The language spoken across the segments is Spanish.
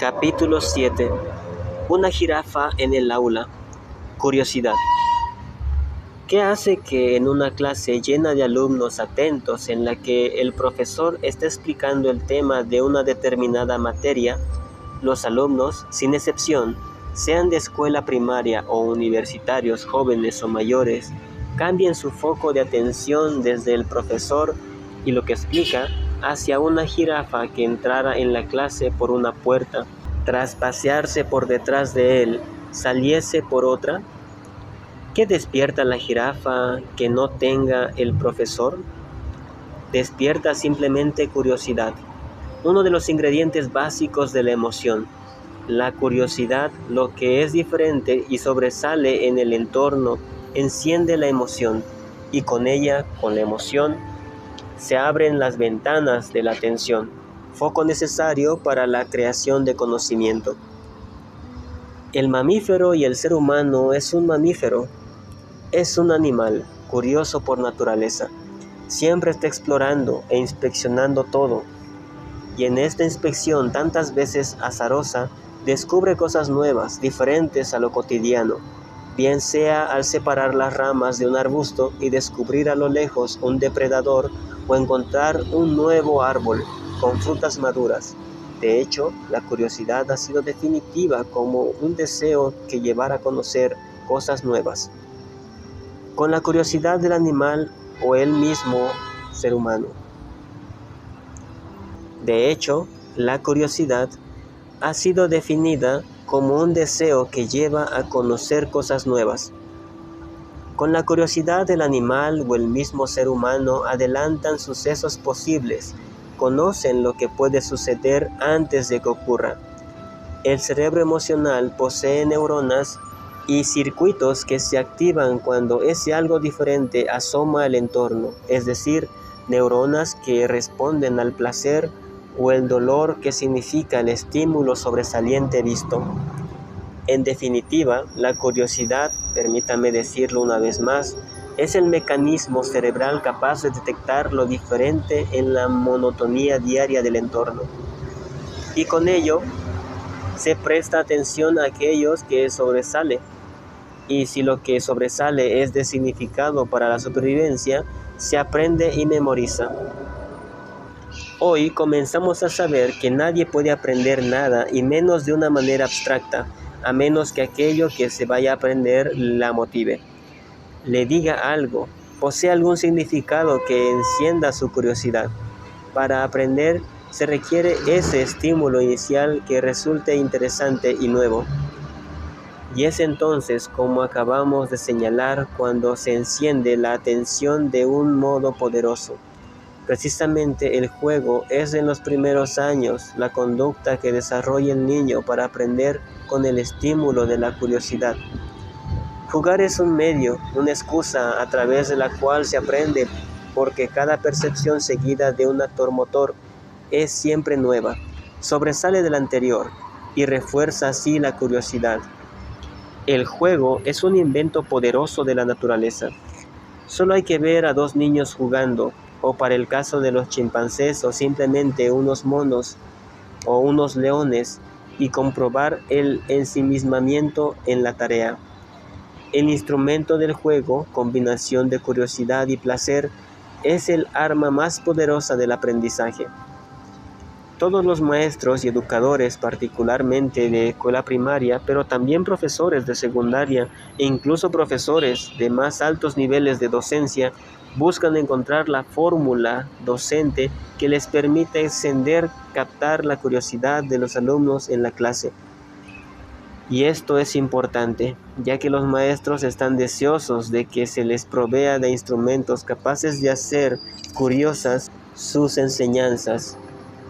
Capítulo 7. Una jirafa en el aula. Curiosidad. ¿Qué hace que en una clase llena de alumnos atentos en la que el profesor está explicando el tema de una determinada materia, los alumnos, sin excepción, sean de escuela primaria o universitarios jóvenes o mayores, cambien su foco de atención desde el profesor y lo que explica hacia una jirafa que entrara en la clase por una puerta, tras pasearse por detrás de él, saliese por otra? ¿Qué despierta la jirafa que no tenga el profesor? Despierta simplemente curiosidad, uno de los ingredientes básicos de la emoción. La curiosidad, lo que es diferente y sobresale en el entorno, enciende la emoción, y con ella, con la emoción, se abren las ventanas de la atención, foco necesario para la creación de conocimiento. El mamífero y el ser humano es un mamífero. Es un animal curioso por naturaleza. Siempre está explorando e inspeccionando todo. Y en esta inspección, tantas veces azarosa, descubre cosas nuevas, diferentes a lo cotidiano, bien sea al separar las ramas de un arbusto y descubrir a lo lejos un depredador o encontrar un nuevo árbol con frutas maduras. De hecho, la curiosidad ha sido definitiva como un deseo que llevar a conocer cosas nuevas. Con la curiosidad del animal o el mismo ser humano. De hecho, la curiosidad ha sido definida como un deseo que lleva a conocer cosas nuevas. Con la curiosidad del animal o el mismo ser humano adelantan sucesos posibles, conocen lo que puede suceder antes de que ocurra. El cerebro emocional posee neuronas y circuitos que se activan cuando ese algo diferente asoma al entorno, es decir, neuronas que responden al placer o el dolor que significa el estímulo sobresaliente visto. En definitiva, la curiosidad, permítame decirlo una vez más, es el mecanismo cerebral capaz de detectar lo diferente en la monotonía diaria del entorno. Y con ello, se presta atención a aquellos que sobresale. Y si lo que sobresale es de significado para la supervivencia, se aprende y memoriza. Hoy comenzamos a saber que nadie puede aprender nada, y menos de una manera abstracta, a menos que aquello que se vaya a aprender la motive, le diga algo, posee algún significado que encienda su curiosidad. Para aprender se requiere ese estímulo inicial que resulte interesante y nuevo. Y es entonces, como acabamos de señalar, cuando se enciende la atención de un modo poderoso. Precisamente el juego es en los primeros años la conducta que desarrolla el niño para aprender con el estímulo de la curiosidad. Jugar es un medio, una excusa a través de la cual se aprende, porque cada percepción seguida de un actor motor es siempre nueva, sobresale de la anterior y refuerza así la curiosidad. El juego es un invento poderoso de la naturaleza. Solo hay que ver a dos niños jugando, o para el caso de los chimpancés o simplemente unos monos o unos leones, y comprobar el ensimismamiento en la tarea. El instrumento del juego, combinación de curiosidad y placer, es el arma más poderosa del aprendizaje. Todos los maestros y educadores, particularmente de escuela primaria, pero también profesores de secundaria e incluso profesores de más altos niveles de docencia, buscan encontrar la fórmula docente que les permita encender, captar la curiosidad de los alumnos en la clase. Y esto es importante, ya que los maestros están deseosos de que se les provea de instrumentos capaces de hacer curiosas sus enseñanzas,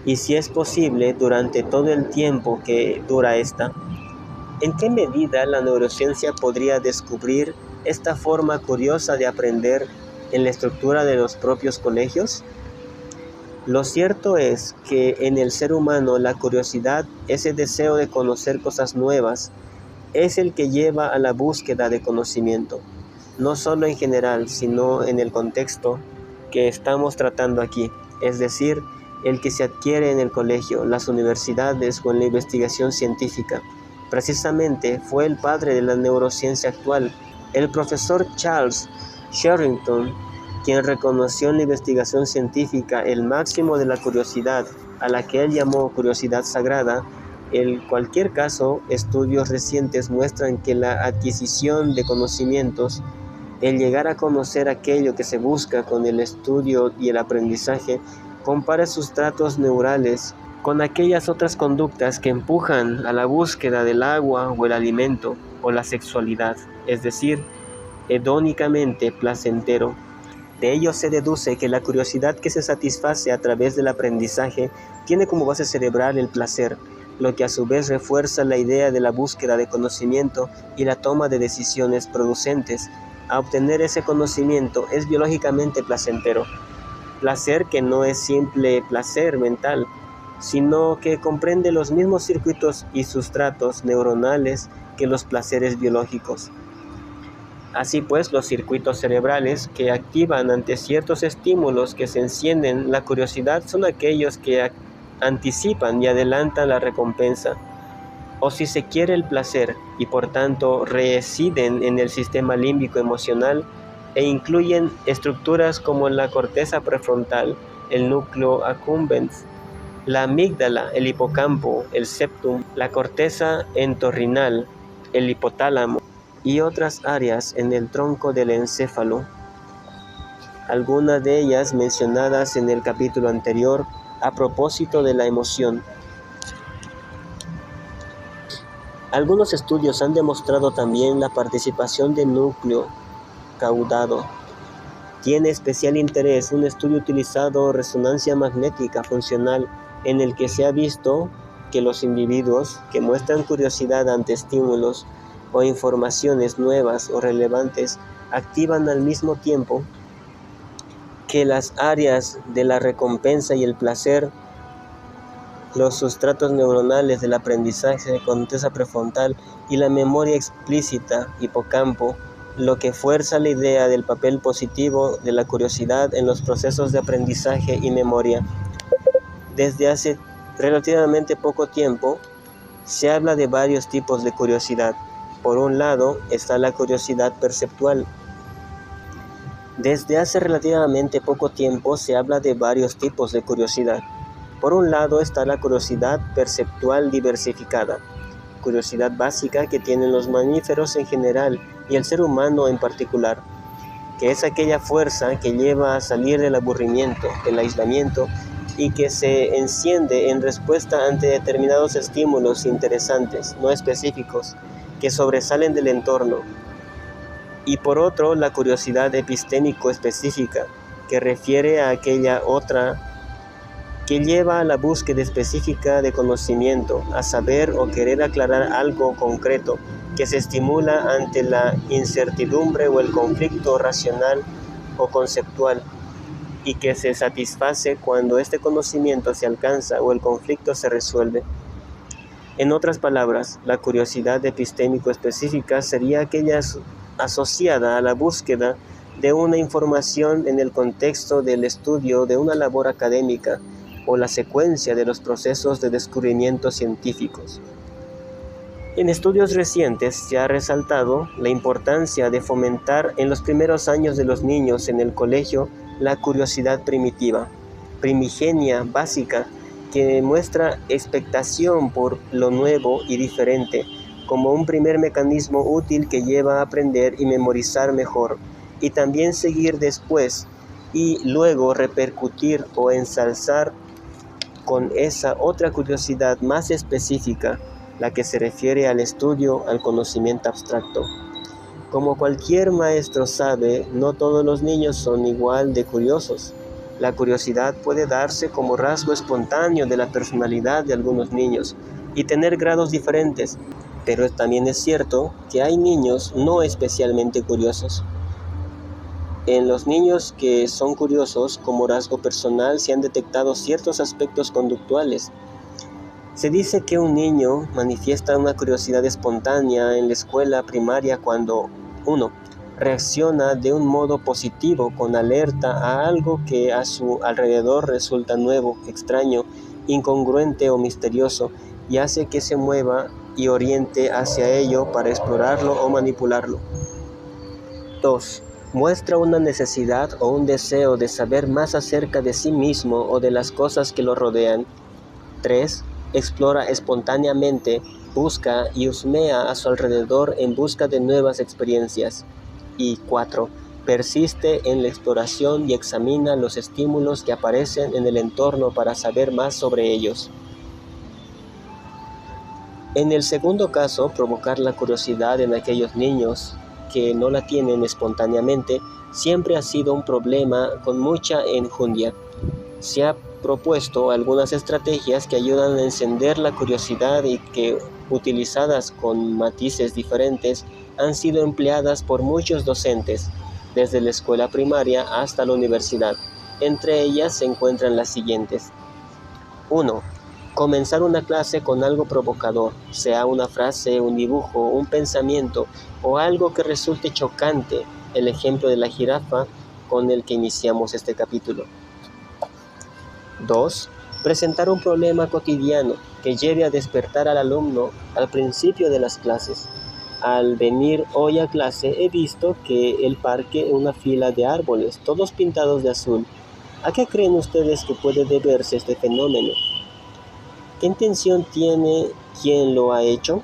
y si es posible, durante todo el tiempo que dura esta. ¿En qué medida la neurociencia podría descubrir esta forma curiosa de aprender en la estructura de los propios colegios? Lo cierto es que en el ser humano la curiosidad, ese deseo de conocer cosas nuevas, es el que lleva a la búsqueda de conocimiento, no solo en general, sino en el contexto que estamos tratando aquí, es decir, el que se adquiere en el colegio, las universidades o en la investigación científica. Precisamente fue el padre de la neurociencia actual, el profesor Charles Sherrington, quien reconoció en la investigación científica el máximo de la curiosidad, a la que él llamó curiosidad sagrada. En cualquier caso, estudios recientes muestran que la adquisición de conocimientos, el llegar a conocer aquello que se busca con el estudio y el aprendizaje, compara sustratos neurales con aquellas otras conductas que empujan a la búsqueda del agua o el alimento o la sexualidad, es decir, hedónicamente placentero. De ello se deduce que la curiosidad que se satisface a través del aprendizaje tiene como base cerebral el placer, lo que a su vez refuerza la idea de la búsqueda de conocimiento y la toma de decisiones producentes a obtener ese conocimiento es biológicamente placentero. Placer que no es simple placer mental, sino que comprende los mismos circuitos y sustratos neuronales que los placeres biológicos. Así pues, los circuitos cerebrales que activan ante ciertos estímulos que se encienden la curiosidad son aquellos que anticipan y adelantan la recompensa, o si se quiere el placer, y por tanto residen en el sistema límbico emocional e incluyen estructuras como la corteza prefrontal, el núcleo accumbens, la amígdala, el hipocampo, el septum, la corteza entorrinal, el hipotálamo y otras áreas en el tronco del encéfalo, algunas de ellas mencionadas en el capítulo anterior a propósito de la emoción. Algunos estudios han demostrado también la participación del núcleo caudado. Tiene especial interés un estudio utilizado resonancia magnética funcional en el que se ha visto que los individuos que muestran curiosidad ante estímulos o informaciones nuevas o relevantes activan al mismo tiempo que las áreas de la recompensa y el placer, los sustratos neuronales del aprendizaje, corteza prefrontal y la memoria explícita, hipocampo, lo que fuerza la idea del papel positivo de la curiosidad en los procesos de aprendizaje y memoria. Desde hace relativamente poco tiempo, se habla de varios tipos de curiosidad. Por un lado está la curiosidad perceptual. Desde hace relativamente poco tiempo se habla de varios tipos de curiosidad. Por un lado está la curiosidad perceptual diversificada, curiosidad básica que tienen los mamíferos en general y el ser humano en particular, que es aquella fuerza que lleva a salir del aburrimiento, del aislamiento, y que se enciende en respuesta ante determinados estímulos interesantes, no específicos, que sobresalen del entorno. Y por otro, la curiosidad epistémico específica, que refiere a aquella otra que lleva a la búsqueda específica de conocimiento, a saber o querer aclarar algo concreto, que se estimula ante la incertidumbre o el conflicto racional o conceptual, y que se satisface cuando este conocimiento se alcanza o el conflicto se resuelve. En otras palabras, la curiosidad epistémico específica sería aquella asociada a la búsqueda de una información en el contexto del estudio de una labor académica o la secuencia de los procesos de descubrimiento científicos. En estudios recientes se ha resaltado la importancia de fomentar en los primeros años de los niños en el colegio la curiosidad primitiva, primigenia, básica, que muestra expectación por lo nuevo y diferente, como un primer mecanismo útil que lleva a aprender y memorizar mejor, y también seguir después y luego repercutir o ensalzar con esa otra curiosidad más específica, la que se refiere al estudio, al conocimiento abstracto. Como cualquier maestro sabe, no todos los niños son igual de curiosos. La curiosidad puede darse como rasgo espontáneo de la personalidad de algunos niños y tener grados diferentes, pero también es cierto que hay niños no especialmente curiosos. En los niños que son curiosos como rasgo personal se han detectado ciertos aspectos conductuales. Se dice que un niño manifiesta una curiosidad espontánea en la escuela primaria cuando 1. reacciona de un modo positivo con alerta a algo que a su alrededor resulta nuevo, extraño, incongruente o misterioso, y hace que se mueva y oriente hacia ello para explorarlo o manipularlo. 2. Muestra una necesidad o un deseo de saber más acerca de sí mismo o de las cosas que lo rodean. 3. Explora espontáneamente, busca y husmea a su alrededor en busca de nuevas experiencias. Y 4. Persiste en la exploración y examina los estímulos que aparecen en el entorno para saber más sobre ellos. En el segundo caso, provocar la curiosidad en aquellos niños que no la tienen espontáneamente siempre ha sido un problema con mucha enjundia. Se ha propuesto algunas estrategias que ayudan a encender la curiosidad y que, utilizadas con matices diferentes, han sido empleadas por muchos docentes, desde la escuela primaria hasta la universidad. Entre ellas se encuentran las siguientes. 1. Comenzar una clase con algo provocador, sea una frase, un dibujo, un pensamiento o algo que resulte chocante, el ejemplo de la jirafa con el que iniciamos este capítulo. 2. Presentar un problema cotidiano que lleve a despertar al alumno al principio de las clases. Al venir hoy a clase he visto que el parque es una fila de árboles, todos pintados de azul. ¿A qué creen ustedes que puede deberse este fenómeno? ¿Qué intención tiene quien lo ha hecho?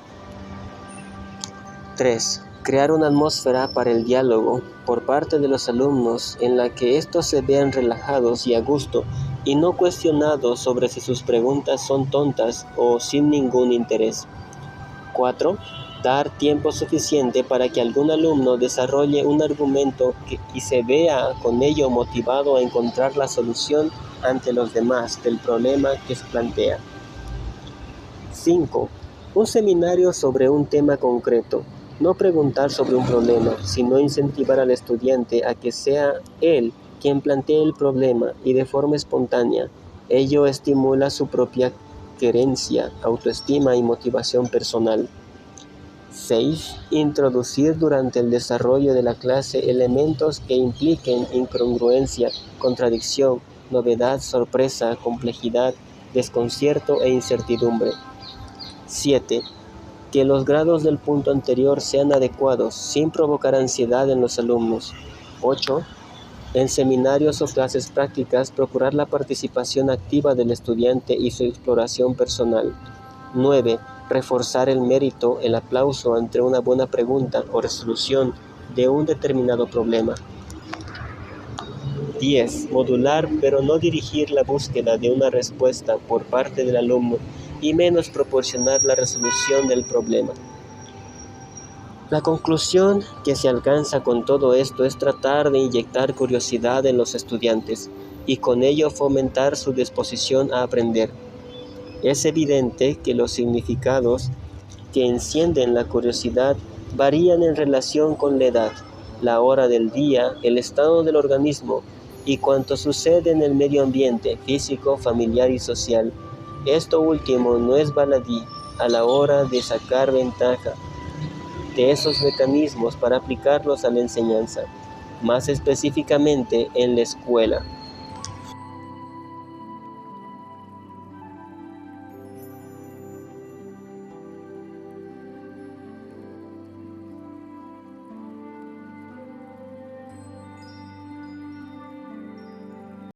3. Crear una atmósfera para el diálogo por parte de los alumnos en la que estos se vean relajados y a gusto y no cuestionados sobre si sus preguntas son tontas o sin ningún interés. 4. Dar tiempo suficiente para que algún alumno desarrolle un argumento y se vea con ello motivado a encontrar la solución ante los demás del problema que se plantea. 5. Un seminario sobre un tema concreto. No preguntar sobre un problema, sino incentivar al estudiante a que sea él quien plantee el problema y de forma espontánea. Ello estimula su propia querencia, autoestima y motivación personal. 6. Introducir durante el desarrollo de la clase elementos que impliquen incongruencia, contradicción, novedad, sorpresa, complejidad, desconcierto e incertidumbre. 7. Que los grados del punto anterior sean adecuados, sin provocar ansiedad en los alumnos. 8. En seminarios o clases prácticas, procurar la participación activa del estudiante y su exploración personal. 9. Reforzar el mérito, el aplauso ante una buena pregunta o resolución de un determinado problema. 10. Modular pero no dirigir la búsqueda de una respuesta por parte del alumno y menos proporcionar la resolución del problema. La conclusión que se alcanza con todo esto es tratar de inyectar curiosidad en los estudiantes y con ello fomentar su disposición a aprender. Es evidente que los significados que encienden la curiosidad varían en relación con la edad, la hora del día, el estado del organismo y cuanto sucede en el medio ambiente físico, familiar y social. Esto último no es baladí a la hora de sacar ventaja de esos mecanismos para aplicarlos a la enseñanza, más específicamente en la escuela.